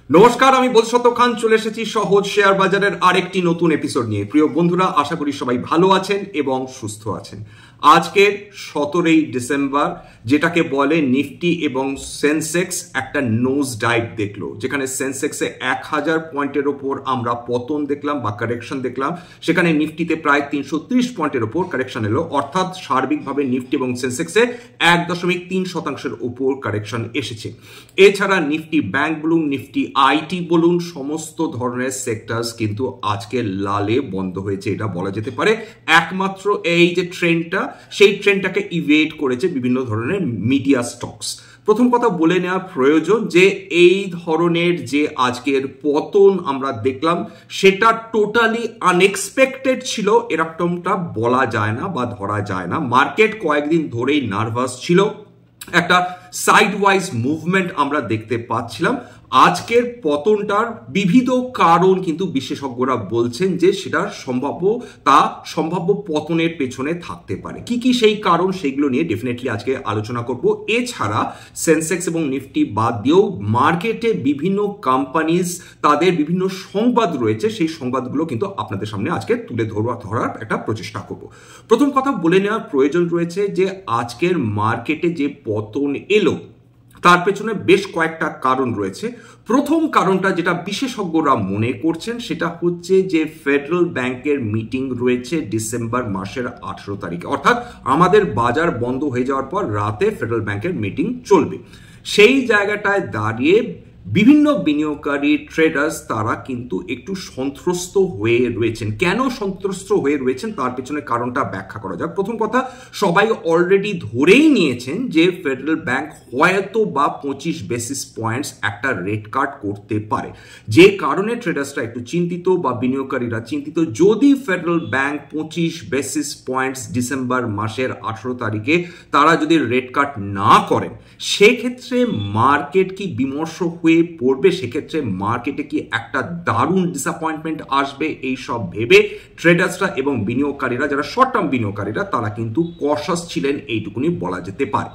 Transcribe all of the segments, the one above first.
নমস্কার, আমি বোধসত্ত্ব খান চলে এসেছি সহজ শেয়ার বাজারের আরেকটি নতুন এপিসোড নিয়ে। প্রিয় বন্ধুরা, আশা করি সবাই ভালো আছেন এবং সুস্থ আছেন। আজকের 17ই ডিসেম্বর, যেটাকে বলে নিফটি এবং সেন্সেক্স একটা নোজ ডাইভ দেখলো, যেখানে সেন্সেক্সে 1000 পয়েন্টের ওপর আমরা পতন দেখলাম বা কারেকশন দেখলাম, সেখানে নিফটিতে প্রায় 330 পয়েন্টের ওপর কারেকশন এলো। অর্থাৎ সার্বিকভাবে নিফটি এবং সেন্সেক্সে 1.3% ওপর কারেকশন এসেছে। এছাড়া নিফটি ব্যাংক বলুন, নিফটি আইটি বলুন, সমস্ত ধরনের সেক্টরস কিন্তু আজকে লালে বন্ধ হয়েছে, এটা বলা যেতে পারে। একমাত্র এই যে ট্রেন্ডটা, সেই ট্রেন্ডটাকে ইভেট করেছে বিভিন্ন ধরনের মিডিয়া স্টকস। প্রথম কথা বলে নেওয়া প্রয়োজন যে এই ধরনের যে আজকের পতন আমরা দেখলাম, সেটা টোটালি আনএক্সপেক্টেড ছিল, এরকমটা বলা যায় না বা ধরা যায় না। মার্কেট কয়েকদিন ধরেই নার্ভাস ছিল, একটা সাইড ওয়াইজ মুভমেন্ট আমরা দেখতে পাচ্ছিলাম। আজকের পতনটার বিবিধ কারণ কিন্তু বিশেষজ্ঞরা বলছেন যে সেটা সম্ভাব্য পতনের পেছনে থাকতে পারে। কি কি সেই কারণ, সেগুলো নিয়ে ডেফিনেটলি আজকে আলোচনা করব। এছাড়া সেন্সেক্স এবং নিফটি বাদ দিয়েও মার্কেটে বিভিন্ন কোম্পানিজ, তাদের বিভিন্ন সংবাদ রয়েছে, সেই সংবাদগুলো কিন্তু আপনাদের সামনে আজকে তুলে ধরার একটা প্রচেষ্টা করব। প্রথম কথা বলে নেওয়ার প্রয়োজন রয়েছে যে আজকের মার্কেটে যে পতন এলো, তার পেছনে বেশ কয়েকটা কারণ রয়েছে। প্রথম কারণটা যেটা বিশেষজ্ঞরা মনে করছেন, সেটা হচ্ছে যে ফেডারেল ব্যাংকের মিটিং রয়েছে ডিসেম্বর মাসের 18 তারিখে। অর্থাৎ আমাদের বাজার বন্ধ হয়ে যাওয়ার পর রাতে ফেডারেল ব্যাংকের মিটিং চলবে। সেই জায়গাটায় দাঁড়িয়ে বিভিন্ন বিনিয়োগকারী ট্রেডার্স তারা কিন্তু একটু সন্ত্রস্ত হয়ে রয়েছেন। কেন সন্ত্রস্ত হয়ে রয়েছেন তার পেছনে কারণটা ব্যাখ্যা করা যাক। প্রথম কথা, সবাই অলরেডি ধরেই নিয়েছেন যে ফেডারেল ব্যাংক হয়তো বা 25 বেসিস পয়েন্টস একটা রেট কাট করতে পারে, যে কারণে ট্রেডার্সরা একটু চিন্তিত বা বিনিয়োগকারীরা চিন্তিত। যদি federal bank 25 basis points December মাসের 18 তারিখে তারা যদি রেট কাট না করেন, সেক্ষেত্রে মার্কেট কি বিমর্ষ হয়ে পড়বে, সেক্ষেত্রে মার্কেটে কি একটা দারুণ ডিসঅ্যাপয়েন্টমেন্ট আসবে, এই সব ভেবে ট্রেডার্সরা এবং বিনিয়োগকারীরা, যারা শর্ট টার্ম বিনিয়োগকারীরা, তারা কিন্তু কশাস ছিলেন, এইটুকুনি বলা যেতে পারে।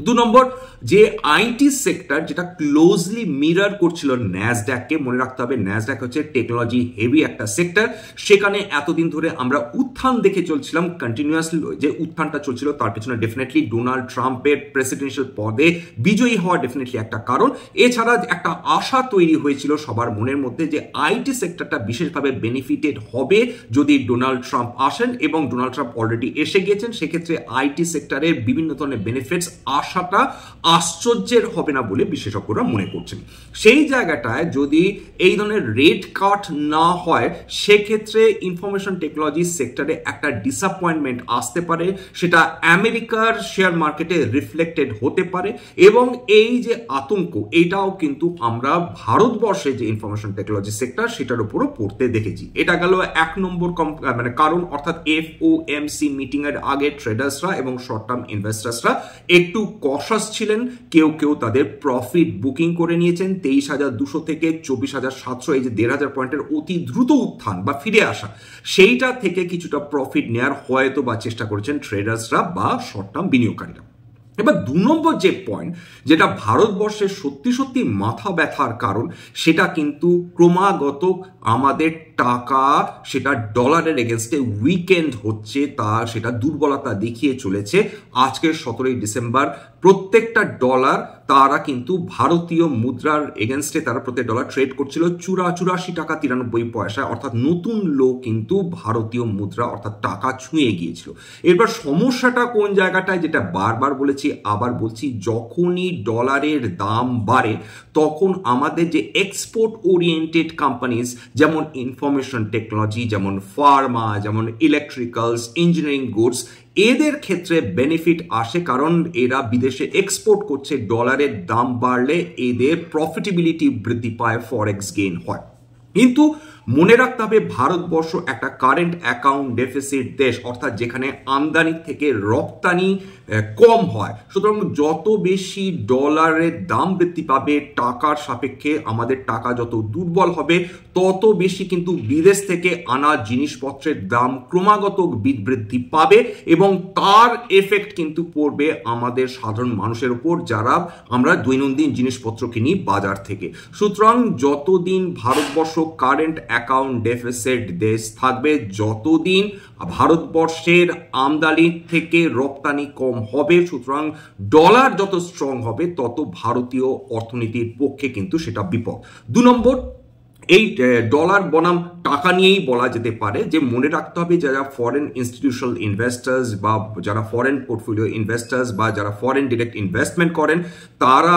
2 নম্বর, যে আইটি সেক্টর যেটা ক্লোজলি মিরর করছিল ন্যাসড্যাককে, মনে রাখতে হবে ন্যাসড্যাক হচ্ছে টেকনোলজি হেভি একটা সেক্টর। সেখানে এতদিন ধরে আমরা উত্থান দেখে চলছিলাম, কন্টিনিউয়াসলি যে উত্থানটা চলছিল তার পেছনে ডেফিনেটলি ডোনাল্ড ট্রাম্পের প্রেসিডেন্সিয়াল পদে বিজয়ী হওয়া ডেফিনেটলি একটা কারণ। এছাড়া একটা আশা তৈরি হয়েছিল সবার মনের মধ্যে যে আইটি সেক্টরটা বিশেষভাবে বেনিফিটেড হবে যদি ডোনাল্ড ট্রাম্প আসেন, এবং ডোনাল্ড ট্রাম্প অলরেডি এসে গিয়েছেন। সেক্ষেত্রে আইটি সেক্টরের বিভিন্ন ধরনের বেনিফিটস আশাটা আশ্চর্যের হবে না বলে বিশেষজ্ঞরা মনে করছেন। সেই জায়গাটায় যদি এই ধরনের রেট কাট না হয়, সেক্ষেত্রে ইনফরমেশন টেকনোলজি সেক্টরে একটা ডিসঅ্যাপয়েন্টমেন্ট আসতে পারে, সেটা আমেরিকার শেয়ার মার্কেটে রিফ্লেক্টেড হতে পারে। এবং এই যে আতঙ্ক, এটাও কিন্তু আমরা ভারতবর্ষে যে ইনফরমেশন টেকনোলজি সেক্টর, সেটার উপরও পড়তে দেখেছি। এটা গেল 1 নম্বর কারণ। অর্থাৎ FOMC মিটিং এর আগে ট্রেডার্সরা এবং শর্ট টার্ম ইনভেস্টার্সরা একটু কশাস ছিলেন। কেউ কেউ তাদের প্রফিট বুকিং করে নিয়েছেন। 23,200 থেকে 24,700, এই যে 1,500 পয়েন্টের অতি দ্রুত উত্থান বা ফিরে আসা, সেইটা থেকে কিছুটা প্রফিট নেওয়ার হয়তো বা চেষ্টা করেছেন ট্রেডার্সরা বা শর্ট টার্ম বিনিয়োগকারীরা। এবার 2 নম্বর যে পয়েন্ট, যেটা ভারতবর্ষের সত্যি সত্যি মাথা ব্যথার কারণ, সেটা কিন্তু ক্রমাগত আমাদের টাকা, সেটা ডলারের এগেনস্টে উইকেন্ড হচ্ছে, সেটা দুর্বলতা দেখিয়ে চলেছে। আজকের 17ই ডিসেম্বর প্রত্যেকটা ডলার তারা কিন্তু ভারতীয় মুদ্রার এগেনস্টে তারা প্রত্যেক ডলার ট্রেড করছিল 84 টাকা 93 পয়সা। অর্থাৎ নতুন লো কিন্তু ভারতীয় মুদ্রা অর্থাৎ টাকা ছুঁয়ে গিয়েছিল। এরপর সমস্যাটা কোন জায়গাটায়, যেটা বারবার বলেছি আবার বলছি, যখনই ডলারের দাম বাড়ে তখন আমাদের যে এক্সপোর্ট ওরিয়েন্টেড কোম্পানিজ, যেমন ইনফরমেশন টেকনোলজি, যেমন ফার্মা, যেমন ইলেকট্রিক্যালস, ইঞ্জিনিয়ারিং গুডস, এদের ক্ষেত্রে বেনিফিট আসে, কারণ এরা বিদেশে এক্সপোর্ট করছে। ডলারের দাম বাড়লে এদের প্রফিটেবিলিটি বৃদ্ধি পায়, ফরেক্স গেইন হয়। কিন্তু মনে রাখতে হবে ভারতবর্ষ একটা কারেন্ট অ্যাকাউন্ট ডেফিসিট দেশ, অর্থাৎ যেখানে আমদানি থেকে রপ্তানি কম হয়। সুতরাং যত বেশি ডলারের দাম বৃদ্ধি পাবে টাকার সাপেক্ষে আমাদের টাকা যত দুর্বল হবে, তত বেশি কিন্তু বিদেশ থেকে আনা জিনিসপত্রের দাম ক্রমাগত বৃদ্ধি পাবে এবং তার এফেক্ট কিন্তু পড়বে আমাদের সাধারণ মানুষের উপর, যারা আমরা দৈনন্দিন জিনিসপত্র কিনি বাজার থেকে। সুতরাং যতদিন ভারতবর্ষ কারেন্ট অ্যাকাউন্ট ডেফিসিট দেশ থাকবে, যতদিন ভারতবর্ষের আমদানি থেকে রপ্তানি কম হবে, সুতরাং ডলার যত স্ট্রং হবে তত ভারতীয় অর্থনীতির পক্ষে কিন্তু সেটা বিপদ। 2 নম্বর, এই ডলার বনাম টাকা নিয়েই বলা যেতে পারে যে মনে রাখতে হবে যারা ফরেন ইনস্টিটিউশনাল ইনভেস্টার্স বা যারা ফরেন পোর্টফোলিও ইনভেস্টার্স বা যারা ফরেন ডিরেক্ট ইনভেস্টমেন্ট করেন, তারা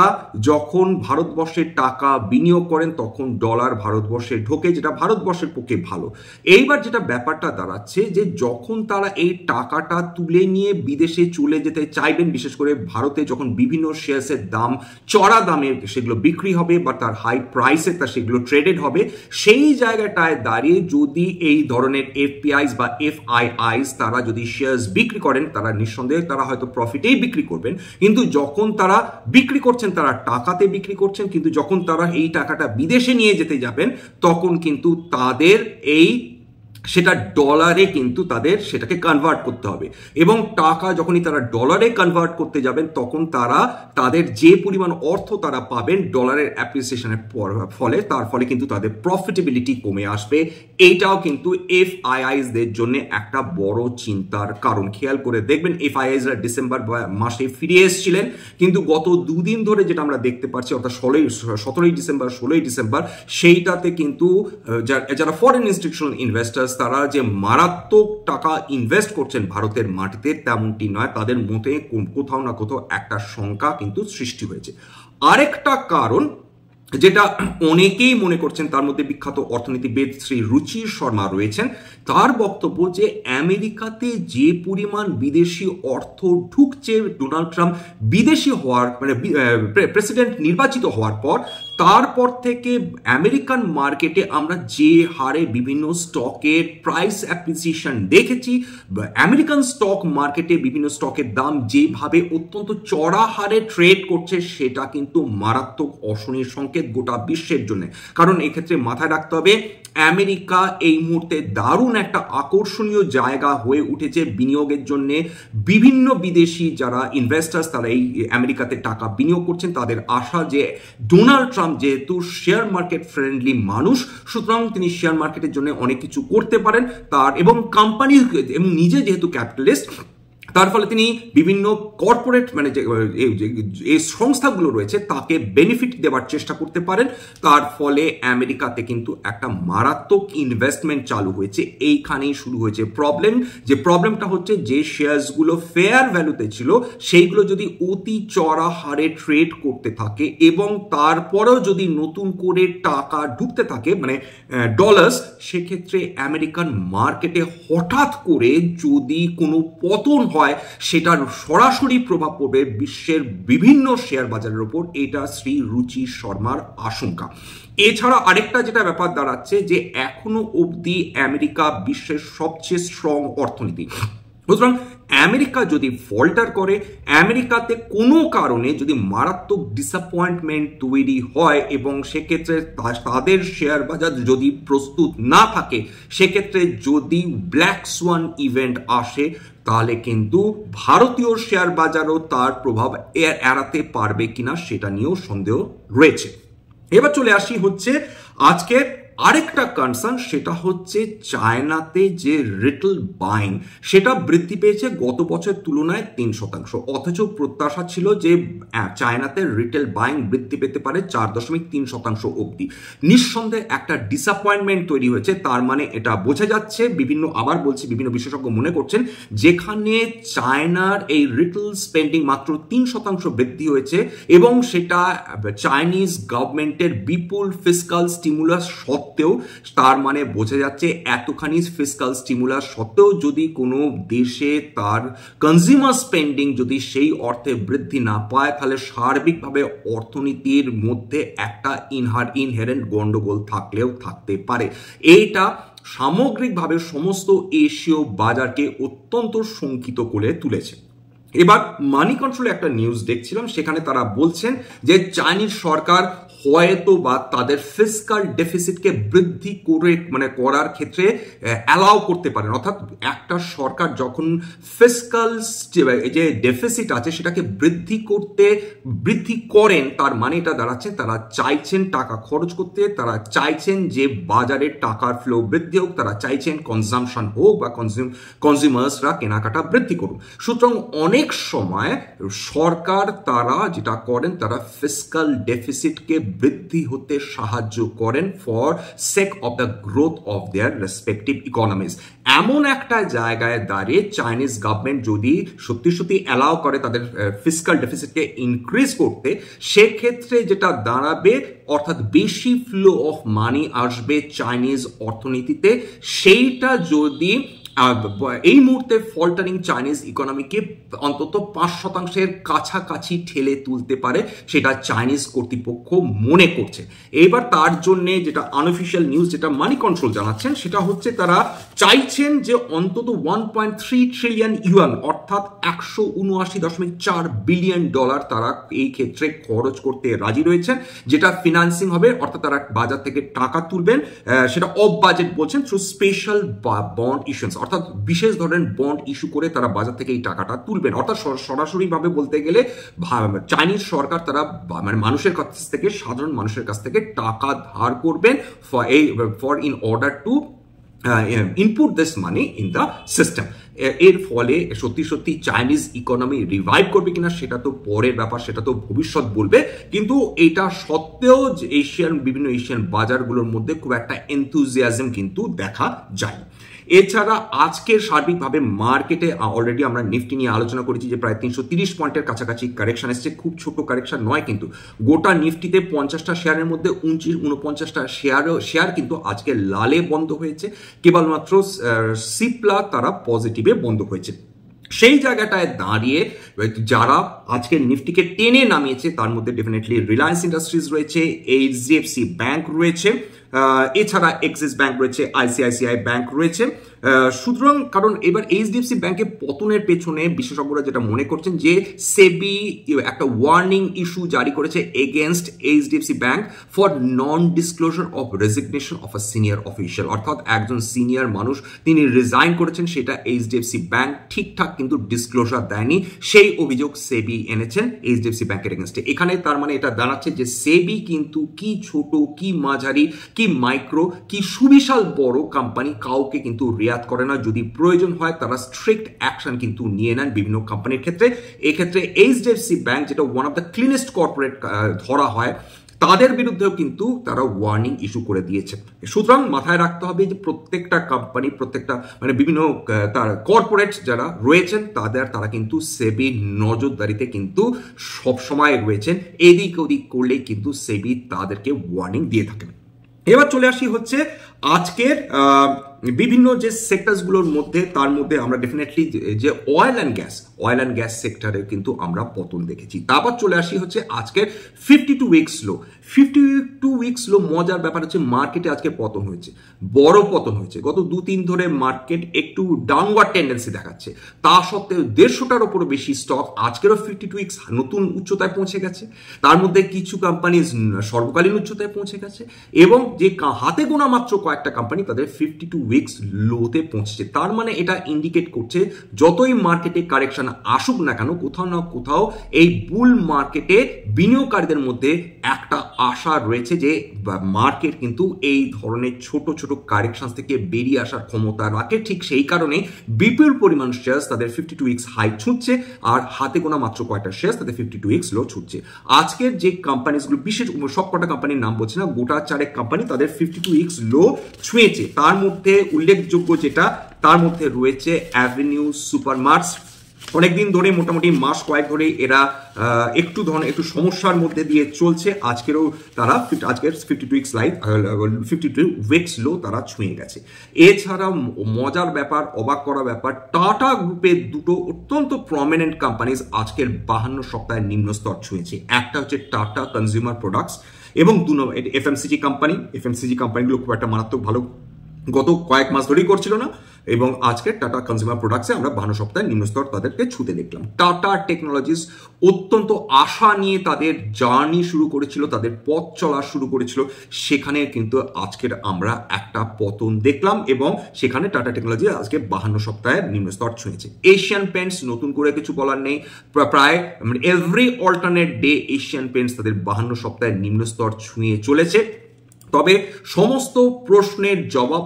যখন ভারতবর্ষে টাকা বিনিয়োগ করেন তখন ডলার ভারতবর্ষে ঢোকে, যেটা ভারতবর্ষের পক্ষে ভালো। এইবার যেটা ব্যাপারটা দাঁড়াচ্ছে যে যখন তারা এই টাকাটা তুলে নিয়ে বিদেশে চলে যেতে চাইবেন, বিশেষ করে ভারতে যখন বিভিন্ন শেয়ার্সের দাম চড়া দামে সেগুলো বিক্রি হবে বা তার হাই প্রাইসে তা সেগুলো ট্রেডেড হবে, সেই জায়গাটায় দাঁড়িয়ে যদি এই ধরনের এফপিআইস বা এফআইআইস তারা যদি শেয়ার্স বিক্রি করেন, তারা নিঃসন্দেহে তারা হয়তো প্রফিটেই বিক্রি করবেন, কিন্তু যখন তারা বিক্রি করছেন তারা টাকাতে বিক্রি করছেন, কিন্তু যখন তারা এই টাকাটা বিদেশে নিয়ে যেতে যাবেন তখন কিন্তু তাদের সেটা ডলারে কিন্তু তাদের সেটাকে কনভার্ট করতে হবে এবং টাকা যখনই তারা ডলারে কনভার্ট করতে যাবেন তখন তারা তাদের যে পরিমাণ অর্থ তারা পাবেন ডলারের অ্যাপ্রিসিয়েশনের ফলে, তার ফলে কিন্তু তাদের প্রফিটেবিলিটি কমে আসবে। এইটাও কিন্তু এফআইআইসদের জন্য একটা বড় চিন্তার কারণ। খেয়াল করে দেখবেন এফআইআইসরা ডিসেম্বর মাসে ফিরে এসেছিলেন, কিন্তু গত 2 দিন ধরে যেটা আমরা দেখতে পাচ্ছি অর্থাৎ 17ই ডিসেম্বর 16ই ডিসেম্বর, সেইটাতে কিন্তু যারা ফরেন ইনস্টিটিউশনাল ইনভেস্টার্স তারা যে মারাত্মক টাকা ইনভেস্ট করছেন ভারতের মাটিতে তেমনটি নয়, তাদের মতে কোথাও না কোথাও একটা শঙ্কা কিন্তু সৃষ্টি হয়েছে। আরেকটা কারণ যেটা অনেকেই মনে করছেন, তার মধ্যে বিখ্যাত অর্থনীতিবিদ শ্রী রুচির শর্মা রয়েছেন, তার বক্তব্য যে আমেরিকাতে যে পরিমাণ বিদেশি অর্থ ঢুকছে ডোনাল্ড ট্রাম্প বিদেশি হওয়ার মানে প্রেসিডেন্ট নির্বাচিত হওয়ার পর, তারপর থেকে আমেরিকান মার্কেটে আমরা যে হারে বিভিন্ন স্টকের প্রাইস অ্যাপ্রিসিয়েশন দেখেছি, আমেরিকান স্টক মার্কেটে বিভিন্ন স্টকের দাম যেভাবে অত্যন্ত চড়া হারে ট্রেড করছে, সেটা কিন্তু মারাত্মক অশনির সংকেত গোটা বিশ্বের জন্য। কারণ এক্ষেত্রে মাথায় রাখতে হবে আমেরিকা এই মুহূর্তে দারুণ একটা আকর্ষণীয় জায়গা হয়ে উঠেছে বিনিয়োগের জন্য। বিভিন্ন বিদেশি যারা ইনভেস্টার্স তারা এই আমেরিকাতে টাকা বিনিয়োগ করছেন, তাদের আশা যে ডোনাল্ড ট্রাম্প যেহেতু শেয়ার মার্কেট ফ্রেন্ডলি মানুষ, সুতরাং তিনি শেয়ার মার্কেটের জন্য অনেক কিছু করতে পারেন তার, এবং কোম্পানি এবং নিজে যেহেতু ক্যাপিটালিস্ট, তার ফলে তিনি বিভিন্ন কর্পোরেট মানে এই সংস্থাগুলো রয়েছে তাকে বেনিফিট দেওয়ার চেষ্টা করতে পারেন। তার ফলে আমেরিকাতে কিন্তু একটা মারাত্মক ইনভেস্টমেন্ট চালু হয়েছে। এইখানেই শুরু হয়েছে প্রবলেম। যে প্রবলেমটা হচ্ছে যে শেয়ারসগুলো ফেয়ার ভ্যালুতে ছিল সেইগুলো যদি অতি চড়া হারে ট্রেড করতে থাকে এবং তারপরেও যদি নতুন করে টাকা ঢুকতে থাকে মানে ডলার্স, সেক্ষেত্রে আমেরিকান মার্কেটে হঠাৎ করে যদি কোনো পতন হয় সেটার সরাসরি প্রভাব পড়বে বিশ্বের বিভিন্ন শেয়ার বাজারের উপর। এটা শ্রী রুচি শর্মার আশঙ্কা। এছাড়া আরেকটা যেটা ব্যাপার দাঁড়াচ্ছে যে এখনো অবধি আমেরিকা বিশ্বের সবচেয়ে স্ট্রং অর্থনীতি, সুতরাং আমেরিকা যদি ফল্টার করে, আমেরিকাতে কোনো কারণে যদি মারাত্মক ডিসঅ্যাপয়েন্টমেন্ট তৈরি হয় এবং সেক্ষেত্রে তাদের শেয়ার বাজার যদি প্রস্তুত না থাকে, সেক্ষেত্রে যদি ব্ল্যাক সোয়ান ইভেন্ট আসে তাহলে কিন্তু ভারতীয় শেয়ার বাজারও তার প্রভাব এড়াতে পারবে কিনা সেটা নিয়েও সন্দেহ রয়েছে। এবার চলে আসি হচ্ছে আজকের আরেকটা কনসার্ন, সেটা হচ্ছে চায়নাতে যে রিটেল বাইং সেটা বৃদ্ধি পেয়েছে গত বছরের তুলনায় 3%, অথচ প্রত্যাশা ছিল যে চায়নাতে রিটেল বাইং বৃদ্ধি পেতে পারে 4.3% অবধি। নিঃসন্দেহে একটা ডিসঅ্যাপয়েন্টমেন্ট তৈরি হয়েছে। তার মানে এটা বোঝা যাচ্ছে বিভিন্ন বিশেষজ্ঞ মনে করছেন যেখানে চায়নার এই রিটেল স্পেন্ডিং মাত্র 3% বৃদ্ধি হয়েছে এবং সেটা চাইনিজ গভর্নমেন্টের বিপুল ফিসকাল স্টিমুলাস সত্ত্বেও, তার মানে বোঝা যাচ্ছে এতখানি ফিসকাল স্টিমুলাস সত্ত্বেও যদি কোনো দেশে তার কনজিউমার স্পেন্ডিং যদি সেই অর্থে বৃদ্ধি না পায়, তাহলে সার্বিকভাবে অর্থনীতির মধ্যে একটা ইনহেরেন্ট গন্ডগোল থাকলেও থাকতে পারে। এইটা সামগ্রিকভাবে সমস্ত এশীয় বাজারকে অত্যন্ত শঙ্কিত করে তুলেছে। এবার মানি কন্ট্রোলে একটা নিউজ দেখছিলাম, সেখানে তারা বলছেন যে চাইনিজ সরকার হয়তো বা তাদের ফিসকাল ডেফিসিটকে বৃদ্ধি করে করার ক্ষেত্রে অ্যালাউ করতে পারেন। অর্থাৎ একটা সরকার যখন ফিসকাল যে ডেফিসিট আছে সেটাকে বৃদ্ধি করেন, তার মানে এটা দাঁড়াচ্ছে তারা চাইছেন টাকা খরচ করতে, তারা চাইছেন যে বাজারে টাকার ফ্লো বৃদ্ধি হোক, তারা চাইছেন কনজামশন হোক বা কনজিউমার্সরা কেনাকাটা বৃদ্ধি করুক। সুতরাং অনেক সময় সরকার তারা যেটা করেন, তারা ফিসকাল ডেফিসিটকে বৃদ্ধি হতে সাহায্য করেন for sake of the growth of their respective economies. এমন একটা জায়গায় দাঁড়িয়ে চাইনিজ গভর্নমেন্ট যদি সত্যি সত্যি অ্যালাউ করে তাদের ফিসকাল ডেফিসিটকে ইনক্রিজ করতে, সেক্ষেত্রে যেটা দাঁড়াবে অর্থাৎ বেশি ফ্লো অফ মানি আসবে চাইনিজ অর্থনীতিতে। সেইটা যদি এই মুহূর্তে ফল্টারিং চাইনিজ ইকোনমিকে অন্তত 5% কাছাকাছি ঠেলে তুলতে পারে, সেটা চাইনিজ কর্তৃপক্ষ মনে করছে। এবার তার জন্য যেটা আনঅফিশিয়াল নিউজ, যেটা মানি কন্ট্রোল জানাচ্ছেন, সেটা হচ্ছে তারা চাইছেন যে অন্তত 1.3 ট্রিলিয়ন ইউয়ান অর্থাৎ $179.4 বিলিয়ন তারা এই ক্ষেত্রে খরচ করতে রাজি রয়েছেন, যেটা ফিনান্সিং হবে, অর্থাৎ তারা বাজার থেকে টাকা তুলবেন, সেটা অফ বাজেট বলছেন, থ্রু স্পেশাল বন্ড ইস্যুয়েন্স, অর্থাৎ বিশেষ ধরনের বন্ড ইস্যু করে তারা বাজার থেকে এই টাকাটা তুলবেন। অর্থাৎ সরাসরি ভাবে বলতে গেলে চাইনিজ সরকার তারা মানুষের কাছ থেকে, সাধারণ মানুষের কাছ থেকে টাকা ধার করবেন for in order to input this money in the system. এর ফলে সত্যি সত্যি চাইনিজ ইকোনমি রিভাইভ করবে কিনা সেটা তো পরের ব্যাপার, সেটা তো ভবিষ্যৎ বলবে। কিন্তু এটা সত্ত্বেও বিভিন্ন এশিয়ান বাজারগুলোর মধ্যে খুব একটা এনথুজিয়াজম কিন্তু দেখা যায়। এছাড়া আজকে সার্বিকভাবে মার্কেটে অলরেডি আমরা নিফটি নিয়ে আলোচনা করেছি যে প্রায় 330 পয়েন্টের কাছাকাছি কারেকশন এসছে। খুব ছোট কারেকশন নয়, কিন্তু গোটা নিফটিতে 50টা শেয়ারের মধ্যে 49টা শেয়ার কিন্তু আজকে লালে বন্ধ হয়েছে, কেবলমাত্র সিপ্লা তারা পজিটিভে বন্ধ হয়েছে। সেই জায়গাটায় দাঁড়িয়ে যারা আজকে নিফটিকে টেনে নামিয়েছে তার মধ্যে ডেফিনেটলি রিলায়েন্স ইন্ডাস্ট্রিজ রয়েছে, এইচডিএফসি ব্যাংক রয়েছে, এছাড়া এক্সিস ব্যাংক রয়েছে, আইসিআইসিআই ব্যাংক রয়েছে। সুতরাং কারণ এবার এইচডিএফসি ব্যাংকের পতনের পেছনে বিশেষজ্ঞরা যেটা মনে করছেন যে সেবি একটা ওয়ার্নিং ইস্যু জারি করেছে against HDFC bank for non disclosure of resignation of a senior official, অর্থাৎ একজন সিনিয়র মানুষ তিনি রিজাইন করেছেন, সেটা এইচডিএফসি ব্যাংক ঠিকঠাক কিন্তু ডিসক্লোজার দেয়নি, সেই অভিযোগ সেবি এনেছেন এইচডিএফসি ব্যাংকের এগেনস্টে। এখানে তার মানে এটা দাঁড়াচ্ছে যে সেবি কিন্তু কি ছোট, কি মাঝারি, কি মাইক্রো, কি সুবিশাল বড় কোম্পানি কাউকে কিন্তু রিয়াত করে না, যদি প্রয়োজন হয় তারা স্ট্রিক্ট অ্যাকশন কিন্তু নিয়ে নেন বিভিন্ন কোম্পানির ক্ষেত্রে। এক্ষেত্রে এইচডিএফসি ব্যাংক, যেটা one of the cleanest corporate ধরা হয়, তাদের বিরুদ্ধেও কিন্তু তারা ওয়ার্নিং ইস্যু করে দিয়েছে। সুতরাং মাথায় রাখতে হবে যে প্রত্যেকটা কোম্পানি, প্রত্যেকটা বিভিন্ন তার কর্পোরেট যারা রয়েছেন তারা কিন্তু সেবি নজরদারিতে কিন্তু সবসময় রয়েছেন, এদিক ওদিক করলেই কিন্তু সেবি তাদেরকে ওয়ার্নিং দিয়ে থাকেন। এবার চলে আসি হচ্ছে আজকের বিভিন্ন যে সেক্টরসগুলোর মধ্যে, তার মধ্যে আমরা ডেফিনেটলি যে অয়েল অ্যান্ড গ্যাস সেক্টরে কিন্তু আমরা পতন দেখেছি। তারপর চলে আসি হচ্ছে আজকের 52 উইকস লো। মজার ব্যাপার হচ্ছে মার্কেটে আজকে পতন হয়েছে, বড় পতন হয়েছে। গত 2-3 ধরে মার্কেট একটু ডাউনওয়ার্ড টেন্ডেন্সি দেখাচ্ছে, তা সত্ত্বেও 150টার উপরও বেশি স্টক আজকেরও 52 উইকস নতুন উচ্চতায় পৌঁছে গেছে। তার মধ্যে কিছু কোম্পানি সর্বকালীন উচ্চতায় পৌঁছে গেছে, এবং যে হাতে গোনা মাত্র কয়েকটা কোম্পানি তাদের 52 উইকস লোতে পৌঁছেছে। তার মানে এটা ইন্ডিকেট করছে যতই মার্কেটে কারেকশন আসুক না কেন, কোথাও না কোথাও এই বুল মার্কেটে বিনিয়োগকারীদের মধ্যে একটা আশা রয়েছে যে মার্কেট কিন্তু এই ধরনের ছোট ছোট কারেকশন থেকে বেরিয়ে আসার ক্ষমতা রাখে। ঠিক সেই কারণে বিপুল পরিমাণ শেয়ার তাদের 52 উইকস হাই ছুঁচ্ছে, আর হাতে গোনা মাত্র কয়েকটা শেয়ার তাদের 52 উইকস লো ছুঁচ্ছে। আজকের যে কোম্পানিগুলো, বিশেষ সবকটা কোম্পানির নাম বলছি না, গোটা 4 কোম্পানি তাদের 52 উইকস লো ছুঁয়েছে। তার মধ্যে উল্লেখযোগ্য যেটা, তার মধ্যে রয়েছে অ্যাভিনিউ সুপারমার্টস, অনেকদিন ধরে মোটামুটি মাস কয়েক ধরে এরা একটু সমস্যার মধ্যে দিয়ে চলছে। আজকের 52 উইকস লো তারা ছুঁয়ে গেছে। এছাড়া মজার ব্যাপার, অবাক করা ব্যাপার, টাটা গ্রুপের দুটো অত্যন্ত প্রমিনেন্ট কোম্পানিজ আজকের 52 সপ্তাহের নিম্ন স্তর ছুঁয়েছে। একটা হচ্ছে টাটা কনজিউমার প্রোডাক্টস এবং এফএমসিজি কোম্পানিগুলো খুব একটা মারাত্মক ভালো গত কয়েক মাস ধরেই করছিল না, এবং আজকে টাটা কনজিউমার প্রোডাক্টসে আমরা 52 সপ্তাহের নিম্নস্তর তাদেরকে ছুঁতে দেখলাম। টাটা টেকনোলজিস অত্যন্ত আশা নিয়ে তাদের জার্নি শুরু করেছিল, তাদের পথ চলা শুরু করেছিল, সেখানে কিন্তু আজকের আমরা একটা পতন দেখলাম এবং সেখানে টাটা টেকনোলজি আজকে 52 সপ্তাহের নিম্নস্তর ছুঁয়েছে। এশিয়ান পেন্টস নতুন করে কিছু বলার নেই, প্রায় every alternate day Asian paints তাদের 52 সপ্তাহের নিম্নস্তর ছুঁয়ে চলেছে। তবে সমস্ত প্রশ্নের জবাব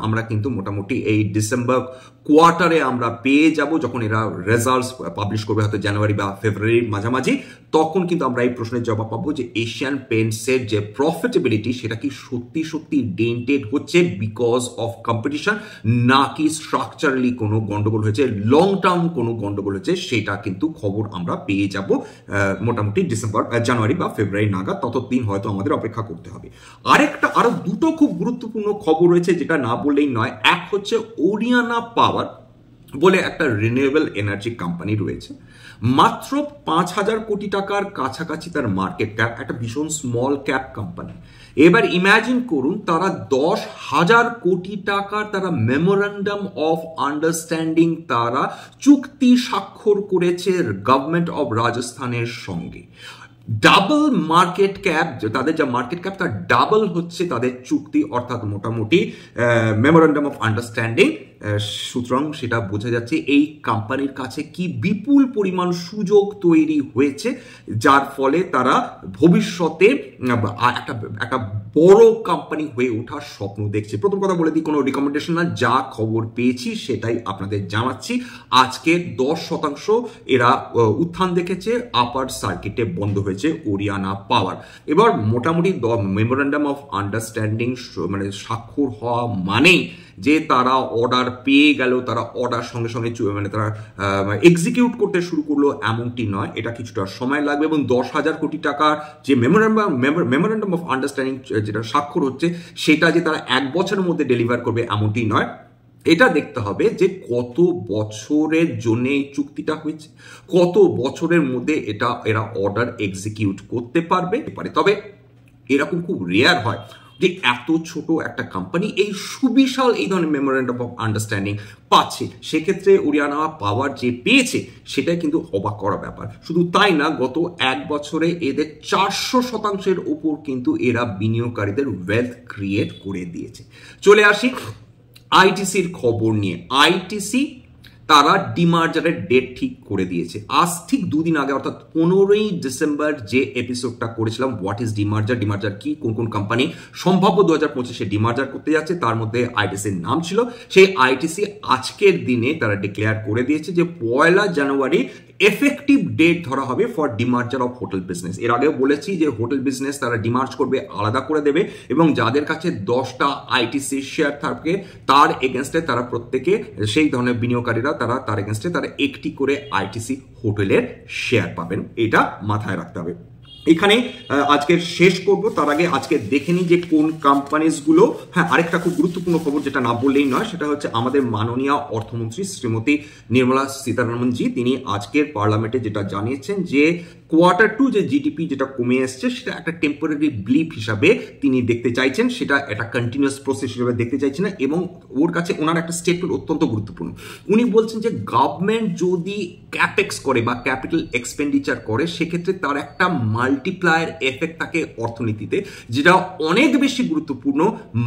আমরা কিন্তু মোটামুটি এই ডিসেম্বর কোয়ার্টারে আমরা পেয়ে যাব, যখন এরা রেজাল্টস পাবলিশ করবে হয়তো জানুয়ারি বা ফেব্রুয়ারির মাঝামাঝি, তখন কিন্তু আমরা এই প্রশ্নের জবাব পাবো যে এশিয়ান পেন্টসের যে প্রফিটেবিলিটি সেটা কি সত্যি সত্যি ডেন্টেড হচ্ছে বিকজ অফ কম্পিটিশন, নাকি স্ট্রাকচারালি কোনো গন্ডগোল হয়েছে, লং টার্ম কোনো গন্ডগোল হয়েছে, সেটা কিন্তু খবর আমরা পেয়ে যাব মোটামুটি জানুয়ারি বা ফেব্রুয়ারি নাগাদ। ততদিন হয়তো আমাদের অপেক্ষা করতে হবে। আরো দুটো খুব গুরুত্বপূর্ণ খবর রয়েছে যেটা না বললেই নয়। এক হচ্ছে ওরিয়ানা পাওয়ার বলে একটা রিনিউয়েবল এনার্জি কোম্পানি রয়েছে, মাত্র 5,000 কোটি টাকার কাছাকাছি তার মার্কেট ক্যাপ, একটা ভীষণ স্মল ক্যাপ কোম্পানি। এবার ইমাজিন করুন, তারা 10,000 কোটি টাকার তারা মেমোরেন্ডাম অফ আন্ডারস্ট্যান্ডিং তারা চুক্তি স্বাক্ষর করেছে গভর্নমেন্ট অফ রাজস্থানের সঙ্গে। ডাবল মার্কেট ক্যাপ, তাদের যা মার্কেট ক্যাপ তার ডাবল হচ্ছে তাদের চুক্তি, অর্থাৎ মোটামুটি মেমোরেন্ডাম অফ আন্ডারস্ট্যান্ডিং। সুতরাং সেটা বোঝা যাচ্ছে এই কোম্পানির কাছে কি বিপুল পরিমাণ সুযোগ তৈরি হয়েছে, যার ফলে তারা ভবিষ্যতে একটা বড় কোম্পানি হয়ে ওঠার স্বপ্ন দেখছে। প্রথম কথা বলে দিই, কোনো রিকমেন্ডেশন না, যা খবর পেয়েছি সেটাই আপনাদের জানাচ্ছি। আজকে 10% এরা উত্থান দেখেছে, আপার সার্কিটে বন্ধ হয়েছে ওরিয়ানা পাওয়ার। এবার মোটামুটি মেমোরেন্ডাম অফ আন্ডারস্ট্যান্ডিং মানে স্বাক্ষর হওয়া মানেই যে তারা অর্ডার পেয়ে গেল, তারা অর্ডার সঙ্গে সঙ্গে মানে তারা এক্সিকিউট করতে শুরু করলো এমনটি নয়, এটা কিছুটা সময় লাগবে। এবং 10,000 কোটি টাকার যে মেমোরেন্ডাম অফ আন্ডারস্ট্যান্ডিং যেটা স্বাক্ষর হচ্ছে সেটা যে তারা 1 বছরের মধ্যে ডেলিভার করবে এমনটি নয়। এটা দেখতে হবে যে কত বছরের জন্য এই চুক্তিটা হয়েছে, কত বছরের মধ্যে এরা অর্ডার এক্সিকিউট করতে পারবে। তবে এরকম খুব রেয়ার হয় যে এত ছোট একটা কোম্পানি এই সুবিশাল এই ধরনের মেমোরেন্ডাম অফ আন্ডারস্ট্যান্ডিং পাচ্ছে। সেক্ষেত্রে ওরিয়ানা পাওয়ার যে পেয়েছে সেটাই কিন্তু অবাক করা ব্যাপার। শুধু তাই না, গত 1 বছরে এদের 400% উপর কিন্তু এরা বিনিয়োগকারীদের ওয়েলথ ক্রিয়েট করে দিয়েছে। চলে আসি আইটিসির খবর নিয়ে। আইটিসি তারা ডিমার্জারের ডেট ঠিক করে দিয়েছে। আজ ঠিক 2 দিন আগে, অর্থাৎ 15ই ডিসেম্বর যে এপিসোডটা করেছিলাম হোয়াট ইজ ডিমার্জার কি, কোন কোন কোম্পানি সম্ভাব্য 2025-এ ডিমার্জার করতে যাচ্ছে, তার মধ্যে আইটিসির নাম ছিল। সেই আইটিসি আজকের দিনে তারা ডিক্লেয়ার করে দিয়েছে যে 1 জানুয়ারি এফেক্টিভ ডেট ধরা হবে for demerger of hotel business. এর আগেও বলেছি যে হোটেল বিজনেস তারা ডিমার্জ করবে, আলাদা করে দেবে, এবং যাদের কাছে 10টা আইটিসি শেয়ার থাকবে তার এগেনস্টে তারা প্রত্যেকে সেই ধরনের বিনিয়োগকারীরা তার এগেনস্টে তারা একটি করে আইটিসি হোটেলের শেয়ার পাবেন। এটা মাথায় রাখতে হবে। এখানে আজকে শেষ করব, তার আগে আজকে দেখে নিই যে কোন কোম্পানিজগুলো। হ্যাঁ, আরেকটা খুব গুরুত্বপূর্ণ খবর যেটা না বললেই নয়, সেটা হচ্ছে আমাদের মাননীয় অর্থমন্ত্রী শ্রীমতী নির্মলা সীতারামনজি তিনি আজকের পার্লামেন্টে যেটা জানিয়েছেন যে Q2 যে জিডিপি যেটা কমে এসছে সেটা একটা টেম্পোরারি ব্লিপ হিসাবে তিনি দেখতে চাইছেন, সেটা একটা কন্টিনিউয়াস প্রসেস হিসেবে দেখতে চাইছেন না। এবং ওর কাছে ওনার একটা স্টেটমেন্ট অত্যন্ত গুরুত্বপূর্ণ। উনি বলছেন যে গভর্নমেন্ট যদি ক্যাপেক্স করে বা ক্যাপিটাল এক্সপেন্ডিচার করে সেক্ষেত্রে তার একটা মাল্টিপ্লায়ার এফেক্ট থাকে অর্থনীতিতে, যেটা অনেক বেশি গুরুত্বপূর্ণ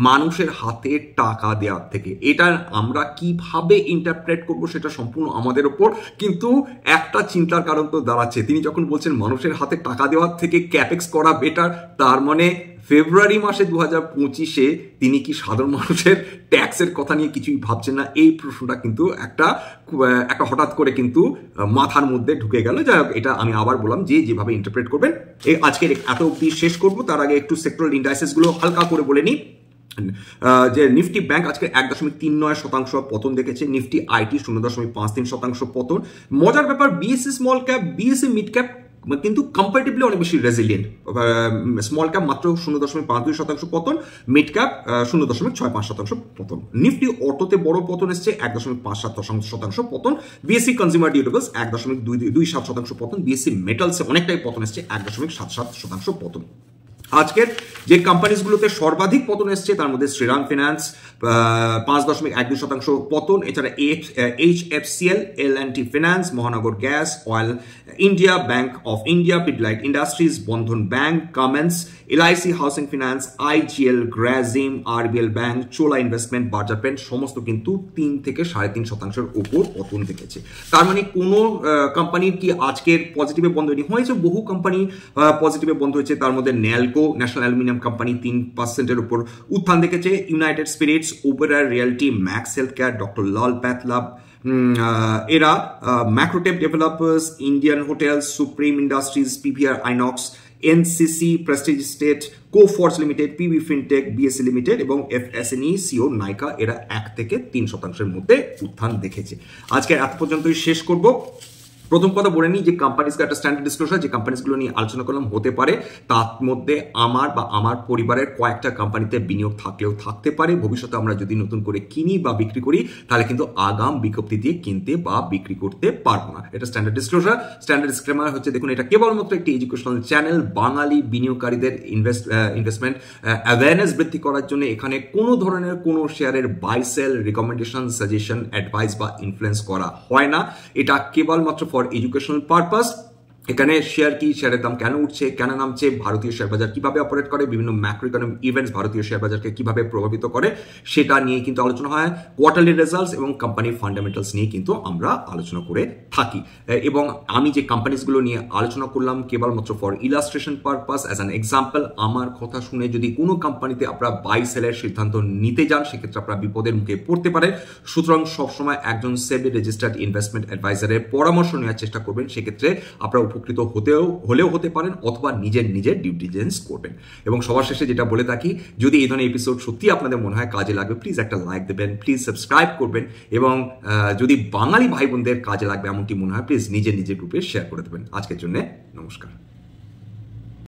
মানুষের হাতে টাকা দেওয়ার থেকে। এটা আমরা কিভাবে ইন্টারপ্রেট করব সেটা সম্পূর্ণ আমাদের ওপর, কিন্তু একটা চিন্তার কারণ তো দাঁড়াচ্ছে। তিনি যখন বলছেন মানুষের হাতে টাকা দেওয়ার থেকে ক্যাপেক্স করা বেটার, তার মানে ফেব্রুয়ারি মাসে 2025-এ তিনি কি সাধারণ মানুষের ট্যাক্সের কথা নিয়ে কিছুই ভাবছেন না? এই প্রশ্নটা কিন্তু একটা হঠাৎ করে কিন্তু মাথার মধ্যে ঢুকে গেল। যাই হোক, এটা আমি আবার বললাম যে যেভাবে ইন্টারপ্রেট করবেন। আজকের এত অবধি শেষ করব, তার আগে একটু সেক্টরাল ইন্ডাইসেস গুলো হালকা করে বলে নিই। যে নিফটি ব্যাংক আজকে 1.39% পতন দেখেছে, নিফটি আইটি 0.53% পতন। মজার ব্যাপার, BSc small cap, BSc mid cap কিন্তু কম্পারেটিভলি অনেক বেশি রেজিলিয়েন্ট। স্মল ক্যাপ মাত্র 0.52% পতন, মিড ক্যাপ 0.65% পতন। নিফটি অটোতে বড় পতন এসছে, 1.57% পতন। বিএসসি কনজিউমার ডিউরেবলস 1.27% পতন। বিএসসি মেটালসে অনেকটাই পতন এসছে, 1.77% পতন। আজকের যে কোম্পানিজগুলোতে সর্বাধিক পতন এসছে তার মধ্যে শ্রীরাম ফিন্যান্স 5.12% পতন, এছাড়া HFCL, L&T ফিন্যান্স, মহানগর gas, oil India, bank of India, Pidilite industries, Bandhan bank, কামেন্স, LIC housing finance, IGL, গ্রাজিম, RBL bank, Chola investment, বাজার পেন্ট সমস্ত কিন্তু 3 থেকে 3.5%-এর উপর পতন দেখেছে। তার মানে কোনো কোম্পানির কি আজকের পজিটিভে বন্ধ হয়েছে? বহু কোম্পানি পজিটিভে বন্ধ হয়েছে। তার মধ্যে ন্যালকো, ন্যাশনাল অ্যালুমিনিয়াম কোম্পানি 3%-এর উপর উত্থান দেখেছে। United Spirits, Oberoi realty, Max health care, doctor Lal pathlab, এরা, Macrotech developers, Indian hotels, supreme industries, PVR Inox, NCC, prestige estate, Coforge limited, PB fintech, BSC limited এবং FSNE CO নাইকা এরা 1 থেকে 3%-এর মধ্যে উত্থান দেখেছে। আজকে এত পর্যন্তই শেষ করব। প্রথম কথা বলে নিই যে কোম্পানিজকে একটা স্ট্যান্ডার্ড ডিসক্লোজার যে কোম্পানিজগুলো নিয়ে আলোচনা করলাম হতে পারে, তার মধ্যে আমার বা আমার পরিবারের কয়েকটা কোম্পানিতে বিনিয়োগ থাকলেও থাকতে পারে। ভবিষ্যতে আমরা যদি নতুন করে কিনি বা বিক্রি করি তাহলে কিন্তু আগাম বিজ্ঞপ্তি দিয়ে কিনতে বা বিক্রি করতে পারবো না। এটা স্ট্যান্ডার্ড ডিসক্লোজার। স্ট্যান্ডার্ড ডিসক্লেমার হচ্ছে, দেখুন এটা কেবলমাত্র একটি এডুকেশনাল চ্যানেল। বাঙালি বিনিয়োগকারীদের ইনভেস্টমেন্ট অ্যাওয়ারনেস বৃদ্ধি করার জন্য এখানে কোনো ধরনের কোনো শেয়ারের buy sell, recommendation, suggestion, advice বা ইনফ্লুয়েন্স করা হয় না। এটা কেবলমাত্র ফর এডুকেশনাল পারপাস। এখানে শেয়ার কি, শেয়ারের দাম কেন উঠছে, কেন নামছে, ভারতীয় শেয়ার বাজার কিভাবে অপারেট করে, বিভিন্ন ম্যাক্রো ইকোনমিক ইভেন্টস ভারতীয় শেয়ার বাজারকে কিভাবে প্রভাবিত করে সেটা নিয়ে কিন্তু আলোচনা হয়। কোয়ার্টারলি রেজাল্টস এবং কোম্পানির ফান্ডামেন্টালস নিয়ে কিন্তু আমরা আলোচনা করে থাকি। এবং আমি যে কোম্পানিজগুলো নিয়ে আলোচনা করলাম কেবলমাত্র for illustration purpose, as an example. আমার কথা শুনে যদি কোনো কোম্পানিতে আপনারা বাই সেলের সিদ্ধান্ত নিতে যান সেক্ষেত্রে আপনারা বিপদের মুখে পড়তে পারে। সুতরাং সবসময় একজন সেবি রেজিস্টার্ড ইনভেস্টমেন্ট অ্যাডভাইজারের পরামর্শ নেওয়ার চেষ্টা করবেন। সেক্ষেত্রে আপনারা উপকৃত হলেও হতে পারেন অথবা নিজের ডিউ ডিলিজেন্স করবেন। এবং সবার শেষে যেটা বলে থাকি, যদি এই ধরনের এপিসোড সত্যি আপনাদের মনে হয় কাজে লাগবে, প্লিজ একটা লাইক দেবেন, প্লিজ সাবস্ক্রাইব করবেন এবং যদি বাঙালি ভাই বোনদের কাজে লাগবে এমনটি মনে হয় প্লিজ নিজের গ্রুপে শেয়ার করে দেবেন। আজকের জন্য নমস্কার।